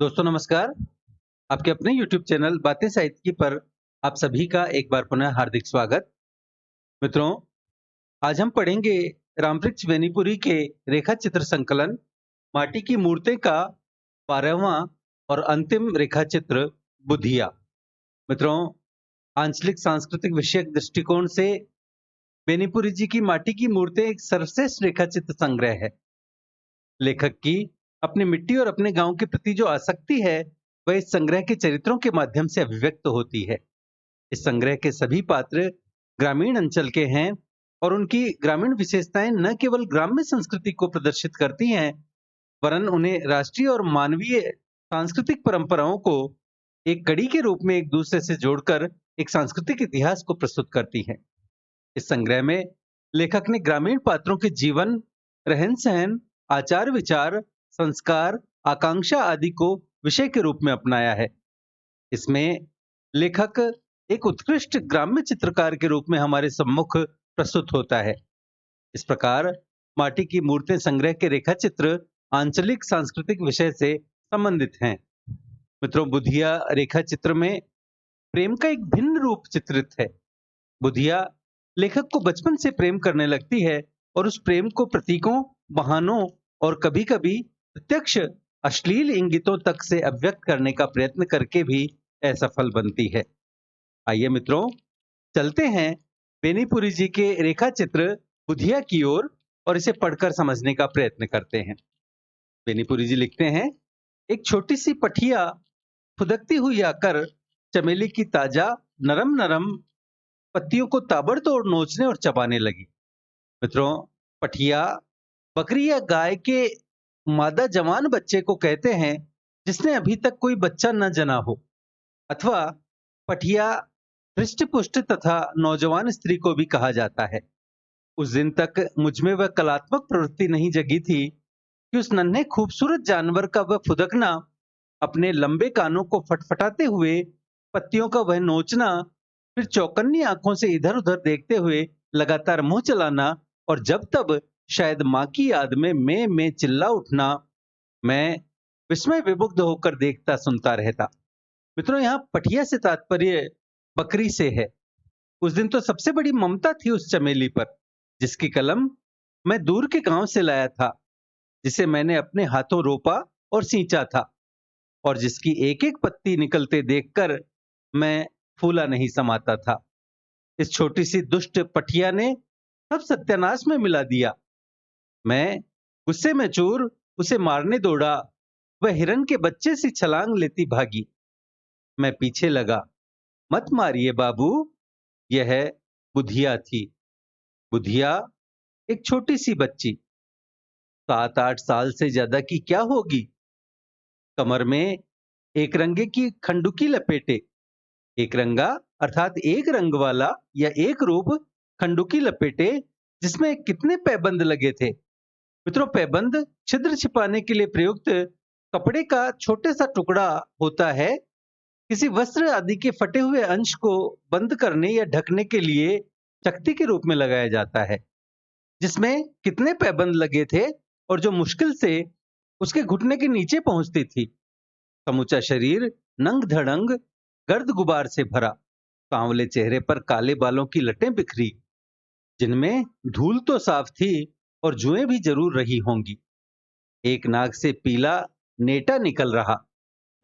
दोस्तों नमस्कार। आपके अपने YouTube चैनल बातें साहित्य की पर आप सभी का एक बार पुनः हार्दिक स्वागत। मित्रों, आज हम पढ़ेंगे रामवृक्ष बेनीपुरी के रेखा चित्र संकलन माटी की मूर्तें का 12वां और अंतिम रेखा चित्र बुधिया। मित्रों, आंचलिक सांस्कृतिक विषयक दृष्टिकोण से बेनीपुरी जी की माटी की मूर्तें एक सर्वश्रेष्ठ रेखा चित्र संग्रह है। लेखक की अपनी मिट्टी और अपने गांव के प्रति जो आसक्ति है वह इस संग्रह के चरित्रों के माध्यम से अभिव्यक्त होती है। इस संग्रह के सभी पात्र ग्रामीण अंचल के हैं और उनकी ग्रामीण विशेषताएं न केवल ग्राम्य संस्कृति को प्रदर्शित करती हैं, वरन उन्हें राष्ट्रीय और मानवीय सांस्कृतिक परंपराओं को एक कड़ी के रूप में एक दूसरे से जोड़कर एक सांस्कृतिक इतिहास को प्रस्तुत करती हैं। इस संग्रह में लेखक ने ग्रामीण पात्रों के जीवन, रहन सहन, आचार विचार, संस्कार, आकांक्षा आदि को विषय के रूप में अपनाया है। इसमें लेखक एक उत्कृष्ट ग्राम्य चित्रकार के रूप में हमारे सम्मुख प्रस्तुत होता है। इस प्रकार माटी की मूर्तें संग्रह के रेखा चित्र आंचलिक सांस्कृतिक विषय से संबंधित हैं। मित्रों, बुधिया रेखा चित्र में प्रेम का एक भिन्न रूप चित्रित है। बुधिया लेखक को बचपन से प्रेम करने लगती है और उस प्रेम को प्रतीकों, बहानों और कभी-कभी प्रत्यक्ष अश्लील इंगितों तक से अभिव्यक्त करने का प्रयत्न करके भी असफल बनती है। आइए मित्रों, चलते हैं बेनीपुरी जी के रेखा चित्र बुधिया की ओर और इसे पढ़कर समझने का प्रयत्न करते हैं। बेनीपुरी जी लिखते हैं, एक छोटी सी पठिया फुदकती हुई आकर चमेली की ताजा नरम नरम पत्तियों को ताबड़तोड़ नोचने और चबाने लगी। मित्रों, पठिया बकरी या गाय के मादा जवान बच्चे को कहते हैं जिसने अभी तक कोई बच्चा न जना हो, अथवा पठिया हृष्ट पुष्ट तथा नौजवान स्त्री को भी कहा जाता है। उस दिन तक मुझमें वह कलात्मक प्रवृत्ति नहीं जगी थी कि उस नन्हे खूबसूरत जानवर का वह फुदकना, अपने लंबे कानों को फटफटाते हुए पत्तियों का वह नोचना, फिर चौकन्नी आंखों से इधर उधर देखते हुए लगातार मुंह चलाना और जब तब शायद माँ की याद में मैं चिल्ला उठना, मैं विस्मय विमुग्ध होकर देखता सुनता रहता। मित्रों, यहाँ पठिया से तात्पर्य बकरी से है। उस दिन तो सबसे बड़ी ममता थी उस चमेली पर, जिसकी कलम मैं दूर के गांव से लाया था, जिसे मैंने अपने हाथों रोपा और सींचा था और जिसकी एक एक पत्ती निकलते देखकर मैं फूला नहीं समाता था। इस छोटी सी दुष्ट पठिया ने सब सत्यानाश में मिला दिया। मैं गुस्से में चूर उसे मारने दौड़ा। वह हिरन के बच्चे सी छलांग लेती भागी। मैं पीछे लगा। मत मारिए बाबू, यह बुधिया थी। बुधिया एक छोटी सी बच्ची, 7-8 साल से ज्यादा की क्या होगी। कमर में एक रंगे की खंडुकी लपेटे, एक रंगा अर्थात एक रंग वाला या एक रूप खंडुकी लपेटे, जिसमें कितने पैबंद लगे थे। मित्रों, पैबंद छिद्र छिपाने के लिए प्रयुक्त कपड़े का छोटे सा टुकड़ा होता है। किसी वस्त्र आदि के फटे हुए अंश को बंद करने या ढकने के लिए चकती के रूप में लगाया जाता है, जिसमें कितने पैबंद लगे थे और जो मुश्किल से उसके घुटने के नीचे पहुंचती थी। समूचा शरीर नंग धड़ंग गर्द गुबार से भरा, सांवले चेहरे पर काले बालों की लटें बिखरी, जिनमें धूल तो साफ थी और जुएं भी जरूर रही होंगी। एक नाक से पीला नेटा निकल रहा।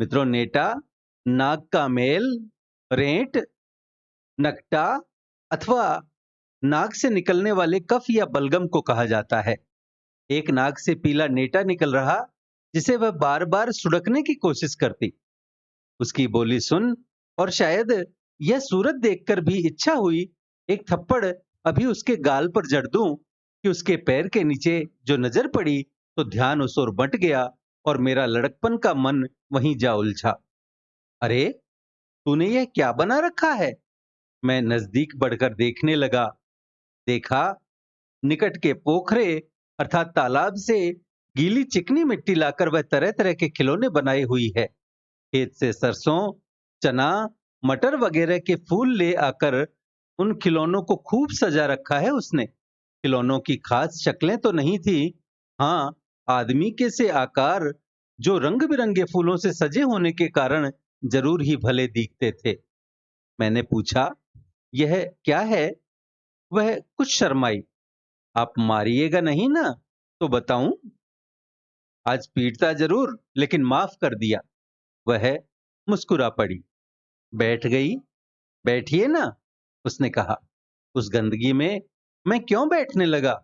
मित्रों, नेटा नाक का मेल, रेंट, नकटा अथवा नाक से निकलने वाले कफ या बलगम को कहा जाता है। एक नाक से पीला नेटा निकल रहा, जिसे वह बार बार सुड़कने की कोशिश करती। उसकी बोली सुन और शायद यह सूरत देखकर भी इच्छा हुई एक थप्पड़ अभी उसके गाल पर जड़ दूं कि उसके पैर के नीचे जो नजर पड़ी तो ध्यान उस ओर बंट गया और मेरा लड़कपन का मन वहीं जा उलझा। अरे, तूने यह क्या बना रखा है। मैं नजदीक बढ़कर देखने लगा। देखा, निकट के पोखरे अर्थात तालाब से गीली चिकनी मिट्टी लाकर वह तरह तरह के खिलौने बनाई हुई है। खेत से सरसों, चना, मटर वगैरह के फूल ले आकर उन खिलौनों को खूब सजा रखा है उसने। खिलौनों की खास शक्लें तो नहीं थी, हाँ, आदमी के से आकार जो रंग बिरंगे फूलों से सजे होने के कारण जरूर ही भले दिखते थे। मैंने पूछा, यह क्या है? वह कुछ शर्माई। आप मारिएगा नहीं ना? तो बताऊं? आज पीटता जरूर, लेकिन माफ कर दिया। वह मुस्कुरा पड़ी। बैठ गई। बैठिए ना, उसने कहा। उस गंदगी में मैं क्यों बैठने लगा?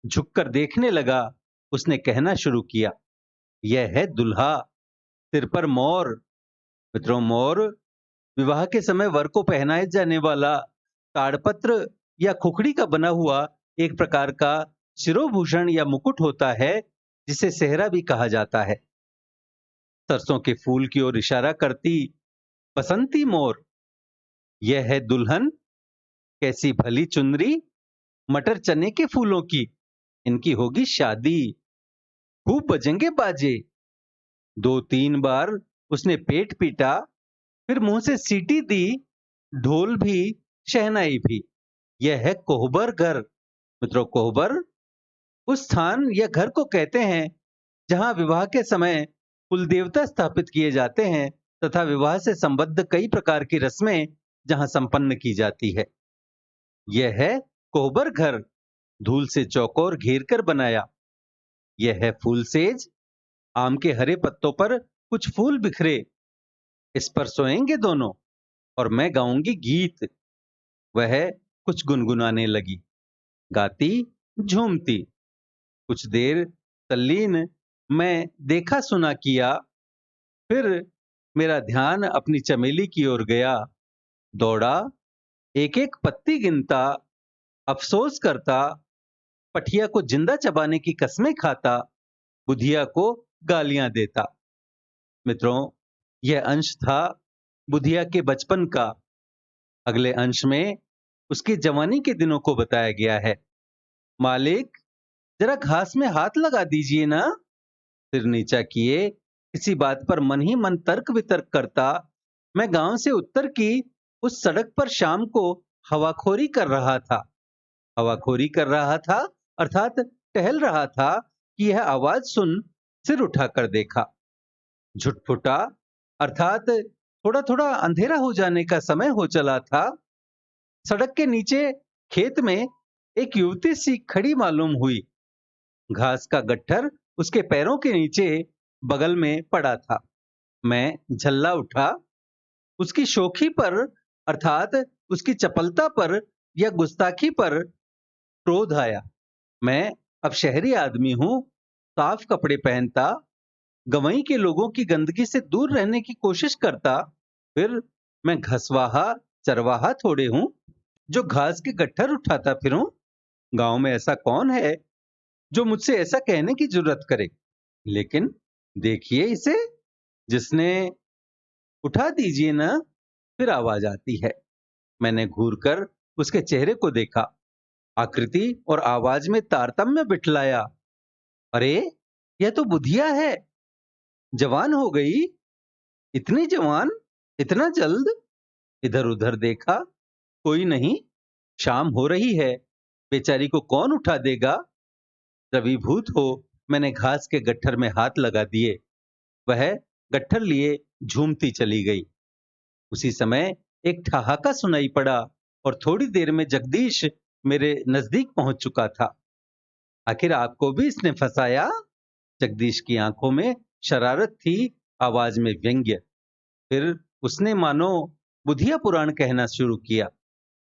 झुककर देखने लगा। उसने कहना शुरू किया, यह है दुल्हा, सिर पर मोर। मित्रों, मोर विवाह के समय वर को पहनाए जाने वाला ताड़पत्र या खुखड़ी का बना हुआ एक प्रकार का शिरोभूषण या मुकुट होता है, जिसे सेहरा भी कहा जाता है। सरसों के फूल की ओर इशारा करती बसंती मोर। यह है दुल्हन, कैसी भली चुनरी, मटर चने के फूलों की। इनकी होगी शादी, खूब बजेंगे बाजे। 2-3 बार उसने पेट पीटा, फिर मुंह से सीटी दी, ढोल भी, शहनाई भी। यह है कोहबर घर। मित्रों, कोहबर उस स्थान या घर को कहते हैं जहां विवाह के समय कुल देवता स्थापित किए जाते हैं तथा विवाह से संबद्ध कई प्रकार की रस्में जहां संपन्न की जाती है। यह है कोहबर घर, धूल से चौकोर घेर कर बनाया। यह है फूल सेज, आम के हरे पत्तों पर कुछ फूल बिखरे। इस पर सोएंगे दोनों और मैं गाऊंगी गीत। वह कुछ गुनगुनाने लगी, गाती, झूमती। कुछ देर तल्लीन मैं देखा सुना किया, फिर मेरा ध्यान अपनी चमेली की ओर गया। दौड़ा, एक एक पत्ती गिनता, अफसोस करता, पठिया को जिंदा चबाने की कस्में खाता, बुधिया को गालियां देता। मित्रों, यह अंश था बुधिया के बचपन का। अगले अंश में उसकी जवानी के दिनों को बताया गया है। मालिक, जरा घास में हाथ लगा दीजिए ना। सिर नीचा किए, किसी बात पर मन ही मन तर्क वितर्क करता, मैं गांव से उत्तर की उस सड़क पर शाम को हवाखोरी कर रहा था। हवाखोरी कर रहा था अर्थात टहल रहा था कि यह आवाज सुन सिर उठाकर देखा। झुटपुटा अर्थात थोड़ा थोड़ा अंधेरा हो जाने का समय हो चला था। सड़क के नीचे खेत में एक युवती सी खड़ी मालूम हुई। घास का गट्ठर उसके पैरों के नीचे बगल में पड़ा था। मैं झल्ला उठा। उसकी शोखी पर अर्थात उसकी चपलता पर या गुस्ताखी पर क्रोध आया। मैं अब शहरी आदमी हूं, साफ कपड़े पहनता, गंवई के लोगों की गंदगी से दूर रहने की कोशिश करता। फिर मैं घसवाहा चरवाहा थोड़े हूं जो घास के गट्ठर उठाता फिरूं। गांव में ऐसा कौन है जो मुझसे ऐसा कहने की जरूरत करे? लेकिन देखिए इसे, जिसने उठा दीजिए ना, फिर आवाज आती है। मैंने घूरकर उसके चेहरे को देखा, आकृति और आवाज में तारतम्य बिठलाया। अरे, यह तो बुधिया है। जवान हो गई। इतनी जवान, इतना जल्द? इधर उधर देखा, कोई नहीं। शाम हो रही है, बेचारी को कौन उठा देगा? द्रवीभूत हो मैंने घास के गट्ठर में हाथ लगा दिए। वह गट्ठर लिए झूमती चली गई। उसी समय एक ठहाका सुनाई पड़ा और थोड़ी देर में जगदीश मेरे नजदीक पहुंच चुका था। आखिर आपको भी इसने फंसाया? जगदीश की आंखों में शरारत थी, आवाज में व्यंग्य। फिर उसने मानो बुधिया पुराण कहना शुरू किया।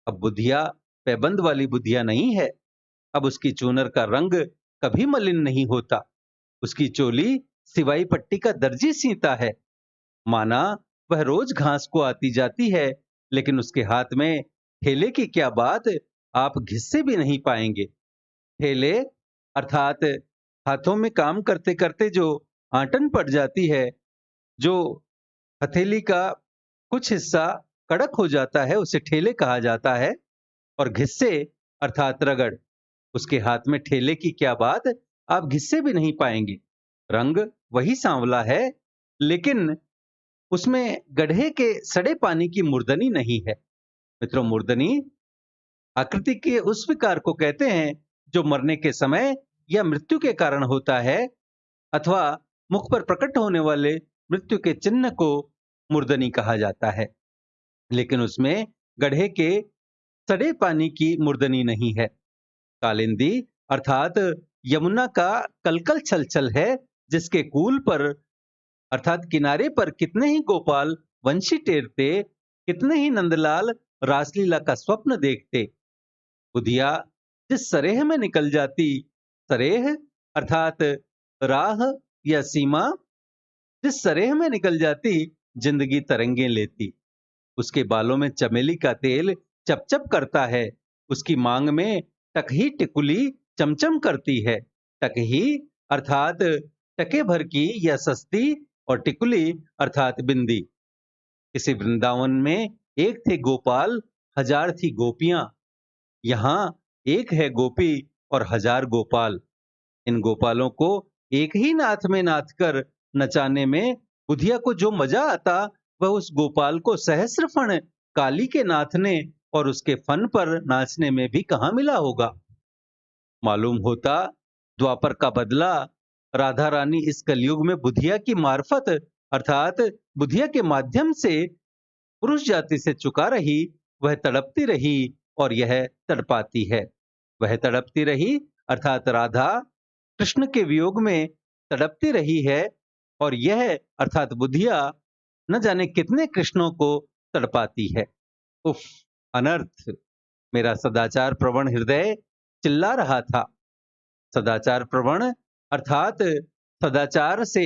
अब बुधिया पैबंद वाली बुधिया नहीं है। अब उसकी चूनर का रंग कभी मलिन नहीं होता। उसकी चोली सिवाई पट्टी का दर्जी सीता है। माना वह रोज घास को आती जाती है, लेकिन उसके हाथ में ठेले की क्या बात, आप घिस्से भी नहीं पाएंगे। ठेले अर्थात हाथों में काम करते करते जो आंटन पड़ जाती है, जो हथेली का कुछ हिस्सा कड़क हो जाता है, उसे ठेले कहा जाता है। और घिस्से अर्थात रगड़, उसके हाथ में ठेले की क्या बात, आप घिस्से भी नहीं पाएंगे। रंग वही सांवला है, लेकिन उसमें गड्ढे के सड़े पानी की मुर्दनी नहीं है। मित्रों, मुर्दनी आकृति के उस विकार को कहते हैं जो मरने के समय या मृत्यु के कारण होता है, अथवा मुख पर प्रकट होने वाले मृत्यु के चिन्ह को मूर्धनी कहा जाता है, लेकिन उसमें गड्ढे के सड़े पानी की मूर्धनी नहीं है। कालिंदी अर्थात यमुना का कलकल छलछल है, जिसके कूल पर अर्थात किनारे पर कितने ही गोपाल वंशी टेरते, कितने ही नंदलाल रासलीला का स्वप्न देखते। बुधिया जिस सरेह में निकल जाती, सरेह अर्थात राह या सीमा, जिस सरेह में निकल जाती जिंदगी तरंगे लेती। उसके बालों में चमेली का तेल चपचप करता है, उसकी मांग में टकही टिकुली चमचम करती है। टकही अर्थात टके भर की या सस्ती, और टिकुली अर्थात बिंदी। इसी वृंदावन में एक थे गोपाल, हजार थी गोपियां। यहाँ एक है गोपी और हजार गोपाल। इन गोपालों को एक ही नाथ में नाथ कर नचाने में बुधिया को जो मजा आता, वह उस गोपाल को सहस्र फण काली के नाथ ने और उसके फन पर नाचने में भी कहाँ मिला होगा। मालूम होता द्वापर का बदला राधा रानी इस कलयुग में बुधिया की मार्फत अर्थात बुधिया के माध्यम से पुरुष जाति से चुका रही। वह तड़पती रही और यह तड़पाती है। वह तड़पती रही अर्थात राधा कृष्ण के वियोग में तड़पती रही है, और यह अर्थात बुधिया न जाने कितने कृष्णों को तड़पाती है। उफ, अनर्थ! मेरा सदाचार प्रवण हृदय चिल्ला रहा था। सदाचार प्रवण अर्थात सदाचार से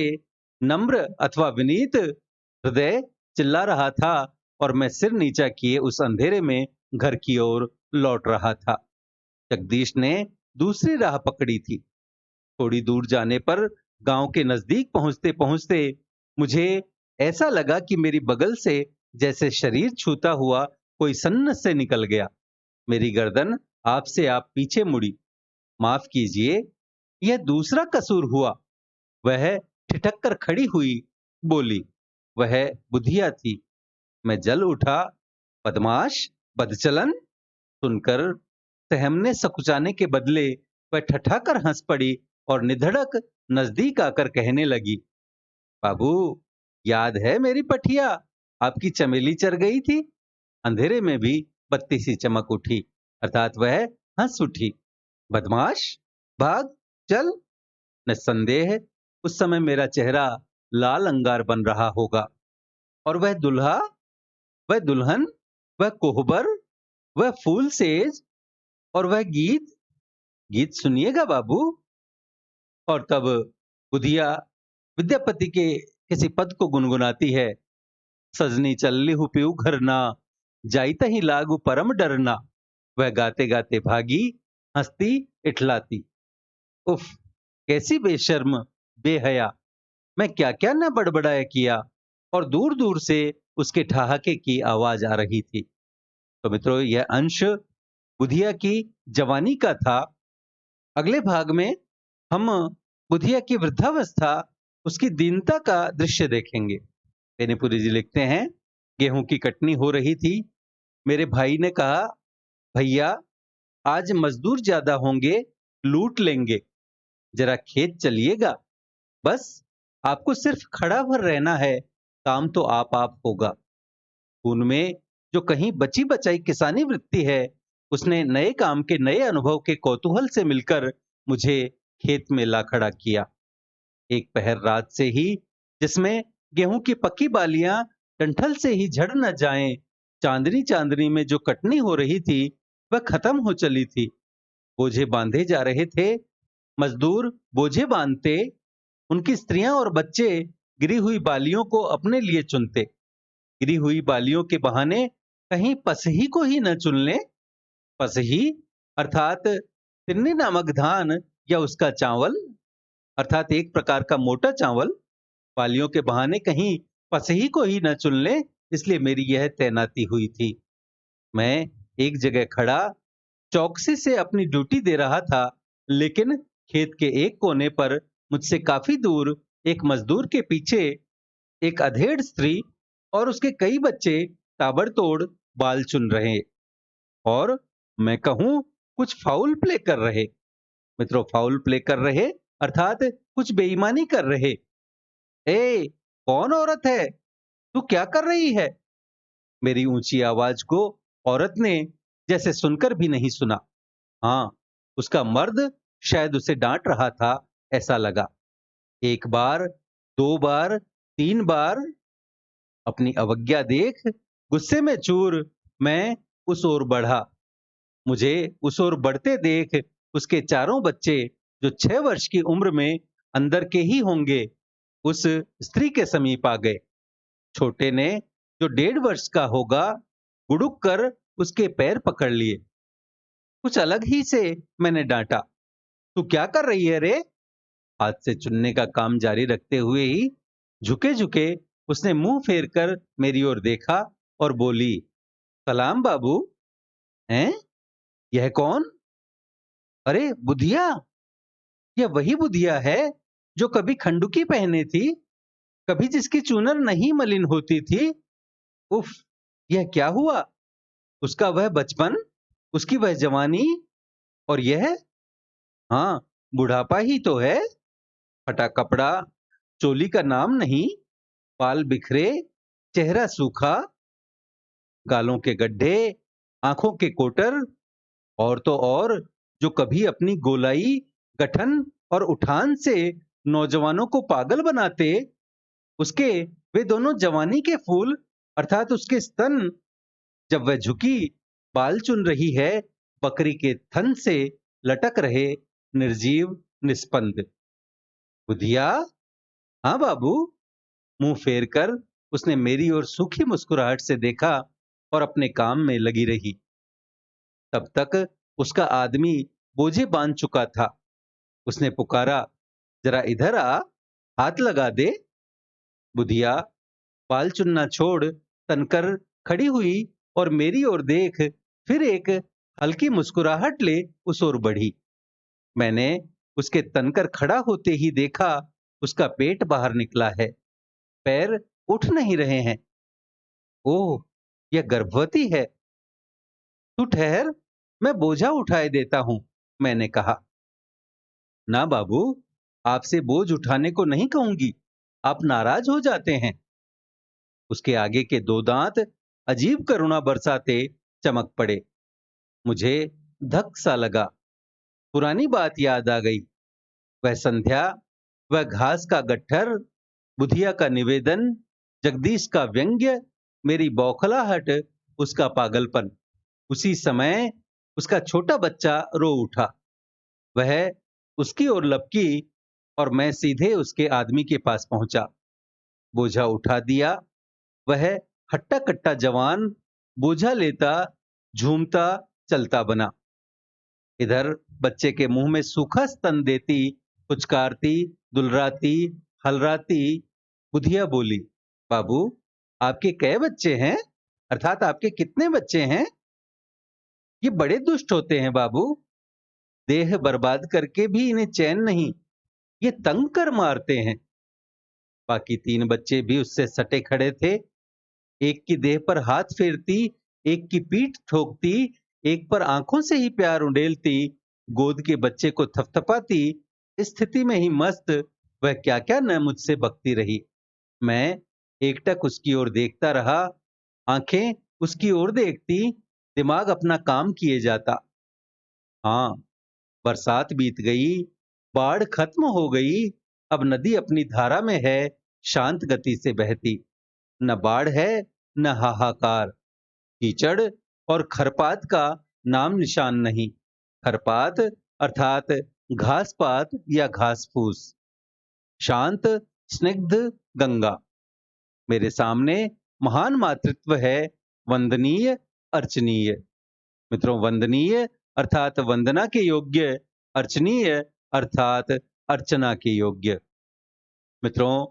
नम्र अथवा विनीत हृदय चिल्ला रहा था, और मैं सिर नीचा किए उस अंधेरे में घर की ओर लौट रहा था। जगदीश ने दूसरी राह पकड़ी थी। थोड़ी दूर जाने पर गांव के नजदीक पहुंचते पहुंचते मुझे ऐसा लगा कि मेरी बगल से जैसे शरीर छूता हुआ कोई सन्न से निकल गया। मेरी गर्दन आपसे आप पीछे मुड़ी। माफ कीजिए, यह दूसरा कसूर हुआ। वह ठिठक कर खड़ी हुई, बोली। वह बुधिया थी। मैं जल उठा। बदमाश, बदचलन! सुनकर सहमने सकुचाने के बदले वह ठठाकर हंस पड़ी और निधड़क नजदीक आकर कहने लगी, बाबू, याद है मेरी पठिया? आपकी चमेली चर गई थी। अंधेरे में भी बत्ती सी चमक उठी, अर्थात वह हंस उठी। बदमाश, भाग, चल! निस्संदेह उस समय मेरा चेहरा लाल अंगार बन रहा होगा, और वह दुल्हा, वह दुल्हन, वह कोहबर, वह फूल सेज और वह गीत, गीत सुनिएगा बाबू। और तब बुधिया विद्यापति के किसी पद को गुनगुनाती है। सजनी चल्ली हूँ पीऊ घर ना, जाइता ही लागू परम डरना। वह गाते गाते भागी, हंसती इठलाती। उफ, कैसी बेशर्म, बेहया! मैं क्या क्या न बड़बड़ाया किया, और दूर दूर से उसके ठहाके की आवाज आ रही थी। तो मित्रों, यह अंश बुधिया की जवानी का था। अगले भाग में हम बुधिया की वृद्धावस्था, उसकी दीनता का दृश्य देखेंगे। बेनीपुरी जी लिखते हैं, गेहूं की कटनी हो रही थी। मेरे भाई ने कहा, भैया, आज मजदूर ज्यादा होंगे, लूट लेंगे, जरा खेत चलिएगा। बस आपको सिर्फ खड़ा भर रहना है, काम तो आप होगा। उनमें जो कहीं बची बचाई किसानी वृत्ति है, उसने नए काम के नए अनुभव के कौतूहल से मिलकर मुझे खेत में ला खड़ा किया। एक पहर रात से ही, जिसमें गेहूं की पक्की बालियां डंठल से ही झड़ न जाएं, चांदनी चांदनी में जो कटनी हो रही थी, वह खत्म हो चली थी। बोझे बांधे जा रहे थे। मजदूर बोझे बांधते, उनकी स्त्रियां और बच्चे गिरी हुई बालियों को अपने लिए चुनते। गिरी हुई बालियों के बहाने कहीं पसही को ही न चुन लें। पसही अर्थात तिन्नी नामक धान या उसका चावल, अर्थात एक प्रकार का मोटा चावल। बालियों के बहाने कहीं पसही को ही न चुन लें, इसलिए मेरी यह तैनाती हुई थी। मैं एक जगह खड़ा चौकसी से अपनी ड्यूटी दे रहा था, लेकिन खेत के एक कोने पर मुझसे काफी दूर एक मजदूर के पीछे एक अधेड़ स्त्री और उसके कई बच्चे ताबड़तोड़ बाल चुन रहे, और मैं कहूं कुछ फाउल प्ले कर रहे। मित्रों, फाउल प्ले कर रहे अर्थात कुछ बेईमानी कर रहे। ए, कौन औरत है? तू क्या कर रही है? मेरी ऊंची आवाज को औरत ने जैसे सुनकर भी नहीं सुना। हाँ, उसका मर्द शायद उसे डांट रहा था, ऐसा लगा। एक बार, दो बार, तीन बार। अपनी अवज्ञा देख गुस्से में चूर मैं उस ओर बढ़ा। मुझे उस ओर बढ़ते देख उसके चारों बच्चे, जो 6 वर्ष की उम्र में अंदर के ही होंगे, उस स्त्री के समीप आ गए। छोटे ने, जो 1.5 वर्ष का होगा, गुड़ुक कर उसके पैर पकड़ लिए। कुछ अलग ही से मैंने डांटा, तू क्या कर रही है रे? हाथ से चुनने का काम जारी रखते हुए ही झुके झुके उसने मुंह फेर कर मेरी ओर देखा और बोली, सलाम बाबू। हैं? यह कौन? अरे बुधिया, यह वही बुधिया है जो कभी खंडुकी पहने थी, कभी जिसकी चूनर नहीं मलिन होती थी। उफ, यह क्या हुआ? उसका वह बचपन, उसकी वह जवानी, और यह, हाँ, बुढ़ापा ही तो है। फटा कपड़ा, चोली का नाम नहीं, बाल बिखरे, चेहरा सूखा, गालों के गड्ढे, आंखों के कोटर, और तो और जो कभी अपनी गोलाई, गठन और उठान से नौजवानों को पागल बनाते, उसके वे दोनों जवानी के फूल, अर्थात उसके स्तन, जब वह झुकी बाल चुन रही है, बकरी के थन से लटक रहे, निर्जीव, निस्पंद। बुधिया? हाँ बाबू। मुंह फेर कर उसने मेरी ओर सूखी मुस्कुराहट से देखा और अपने काम में लगी रही। तब तक उसका आदमी बोझे बांध चुका था। उसने पुकारा, जरा इधर आ, हाथ लगा दे। बुधिया बाल चुनना छोड़ तनकर खड़ी हुई और मेरी ओर देख फिर एक हल्की मुस्कुराहट ले उस ओर बढ़ी। मैंने उसके तनकर खड़ा होते ही देखा, उसका पेट बाहर निकला है, पैर उठ नहीं रहे हैं। ओह, यह गर्भवती है। तू ठहर, मैं बोझा उठाए देता हूं, मैंने कहा। ना बाबू, आपसे बोझ उठाने को नहीं कहूंगी, आप नाराज हो जाते हैं। उसके आगे के दो दांत अजीब करुणा बरसाते चमक पड़े। मुझे धक सा लगा। पुरानी बात याद आ गई। वह संध्या, वह घास का गट्ठर, बुधिया का निवेदन, जगदीश का व्यंग्य, मेरी बौखलाहट, उसका पागलपन। उसी समय उसका छोटा बच्चा रो उठा। वह उसकी ओर लपकी और मैं सीधे उसके आदमी के पास पहुंचा। बोझा उठा दिया। वह हट्टा कट्टा जवान बोझा लेता, झूमता चलता बना। इधर बच्चे के मुंह में सूखा स्तन देती, पुचकारती, दुलराती, हलराती, बुधिया बोली, बाबू, आपके कै बच्चे हैं? अर्थात आपके कितने बच्चे हैं? ये बड़े दुष्ट होते हैं बाबू। देह बर्बाद करके भी इन्हें चैन नहीं, ये तंग कर मारते हैं। बाकी 3 बच्चे भी उससे सटे खड़े थे। एक की देह पर हाथ फेरती, एक की पीठ ठोकती, एक पर आंखों से ही प्यार उंडेलती, गोद के बच्चे को थपथपाती। इस स्थिति में ही मस्त वह क्या क्या न मुझसे बकती रही। मैं एकटक उसकी ओर देखता रहा, आंखें उसकी ओर देखती, दिमाग अपना काम किए जाता। हाँ, बरसात बीत गई, बाढ़ खत्म हो गई, अब नदी अपनी धारा में है, शांत गति से बहती। न बाढ़ है, न हाहाकार। कीचड़ और खरपात का नाम निशान नहीं। खरपात अर्थात घास पात या घास फूस। शांत, स्निग्ध गंगा। मेरे सामने महान मातृत्व है, वंदनीय, अर्चनीय। मित्रों, वंदनीय अर्थात वंदना के योग्य, अर्चनीय अर्थात अर्चना के योग्य। मित्रों,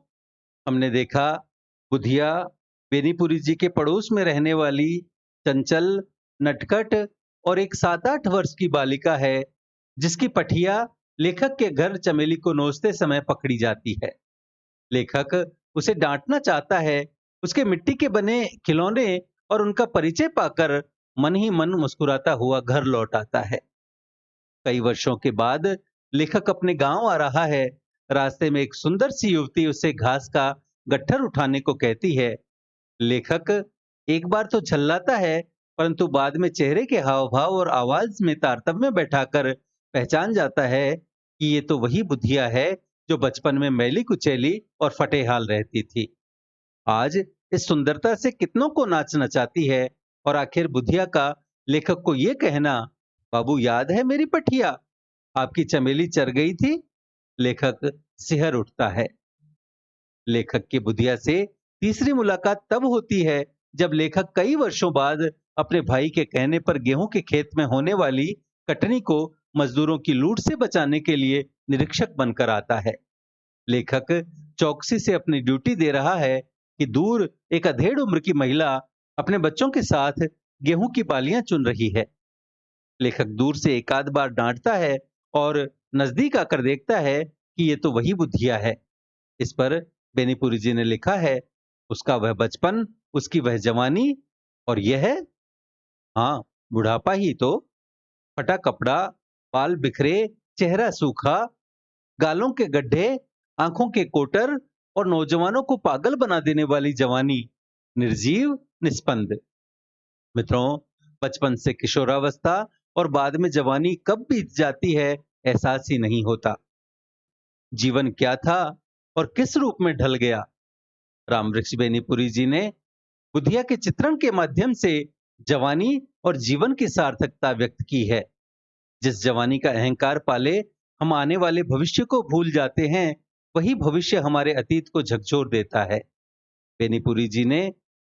हमने देखा बुधिया बेनीपुरी जी के पड़ोस में रहने वाली चंचल, नटखट और एक 7-8 वर्ष की बालिका है, जिसकी पठिया लेखक के घर चमेली को नोचते समय पकड़ी जाती है। लेखक उसे डांटना चाहता है। उसके मिट्टी के बने खिलौने और उनका परिचय पाकर मन ही मन मुस्कुराता हुआ घर लौट आता है। कई वर्षों के बाद लेखक अपने गांव आ रहा है रास्ते में एक सुंदर सी युवती उससे घास का गट्ठर उठाने को कहती है। लेखक एक बार तो झल्लाता है, परंतु बाद में चेहरे के हाव भाव और आवाज में तारतम्य बैठाकर पहचान जाता है कि ये तो वही बुधिया है जो बचपन में मैली कुचैली और फटे हाल रहती थी। आज इस सुंदरता से कितनों को नाच नचाती है। और आखिर बुधिया का लेखक को ये कहना, बाबू याद है मेरी पठिया, आपकी चमेली चर गई थी। लेखक सिहर उठता है। लेखक की बुधिया से तीसरी मुलाकात तब होती है जब लेखक कई वर्षों बाद अपने भाई के कहने पर गेहूं के खेत में होने वाली कटनी को मजदूरों की लूट से बचाने के लिए निरीक्षक बनकर आता है। लेखक चौकसी से अपनी ड्यूटी दे रहा है कि दूर एक अधेड़ उम्र की महिला अपने बच्चों के साथ गेहूं की बालियां चुन रही है। लेखक दूर से एक आध बार डांटता है और नजदीक आकर देखता है कि ये तो वही बुधिया है। इस पर बेनीपुरी जी ने लिखा है, उसका वह बचपन, उसकी वह जवानी, और यह, हाँ, बुढ़ापा ही तो। फटा कपड़ा, बाल बिखरे, चेहरा सूखा, गालों के गड्ढे, आंखों के कोटर और नौजवानों को पागल बना देने वाली जवानी, निर्जीव, निस्पंद। मित्रों, बचपन से किशोरावस्था और बाद में जवानी कब बीत जाती है, एहसास ही नहीं होता। जीवन क्या था और किस रूप में ढल गया। रामवृक्ष बेनीपुरी जी ने बुधिया के चित्रण के माध्यम से जवानी और जीवन की सार्थकता व्यक्त की है। जिस जवानी का अहंकार पाले हम आने वाले भविष्य को भूल जाते हैं, वही भविष्य हमारे अतीत को झकझोर देता है। बेनीपुरी जी ने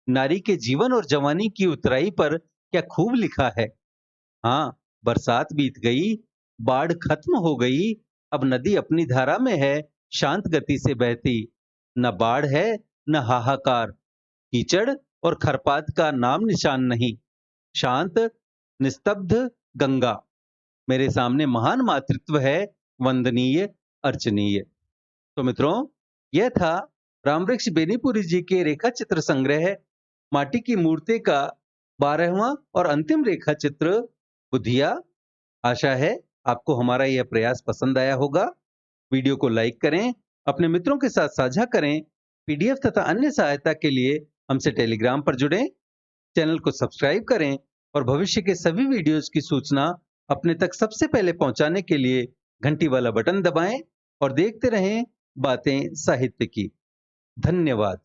नारी के जीवन और जवानी की उतराई पर क्या खूब लिखा है। हाँ, बरसात बीत गई, बाढ़ खत्म हो गई, अब नदी अपनी धारा में है, शांत गति से बहती। न बाढ़ है न हाहाकार, कीचड़ और खरपात का नाम निशान नहीं। शांत निस्तब्ध गंगा मेरे सामने महान मातृत्व है, वंदनीय, अर्चनीय। तो मित्रों, यह था रामवृक्ष बेनीपुरी जी के रेखा चित्र संग्रह माटी की मूर्ति का 12वां और अंतिम रेखा चित्र बुधिया। आशा है आपको हमारा यह प्रयास पसंद आया होगा। वीडियो को लाइक करें, अपने मित्रों के साथ साझा करें। पीडीएफ तथा अन्य सहायता के लिए हमसे टेलीग्राम पर जुड़ें। चैनल को सब्सक्राइब करें और भविष्य के सभी वीडियोस की सूचना अपने तक सबसे पहले पहुंचाने के लिए घंटी वाला बटन दबाएं और देखते रहें बातें साहित्य की। धन्यवाद।